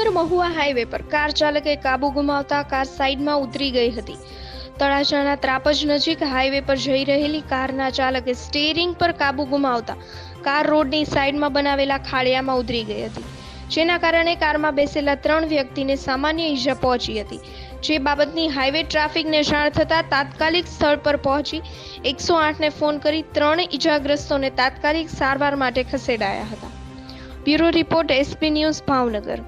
Bhavnagar Mahuva highway પર car ચાલકે કાબુ ગુમાવતા કાર સાઈડમાં ઉતરી ગઈ હતી। તળાજાના ત્રાપજ નજીક હાઈવે પર જઈ રહેલી કારના ચાલકે સ્ટીયરિંગ પર કાબુ ગુમાવતા કાર રોડની સાઈડમાં બનાવેલા ખાળિયામાં ઉતરી ગઈ હતી, જેના કારણે કારમાં બેસેલા 3 વ્યક્તિને સામાન્ય ઈજા પહોંચી હતી। જે બાબતની હાઈવે ટ્રાફિકને જાણ થતાં તાત્કાલિક સ્થળ પર પહોંચી 108ને ફોન કરી 3 ઈજાગ્રસ્તોને તાત્કાલિક સારવાર માટે ખસેડાયા હતા। Bureau report SP news Bhavnagar.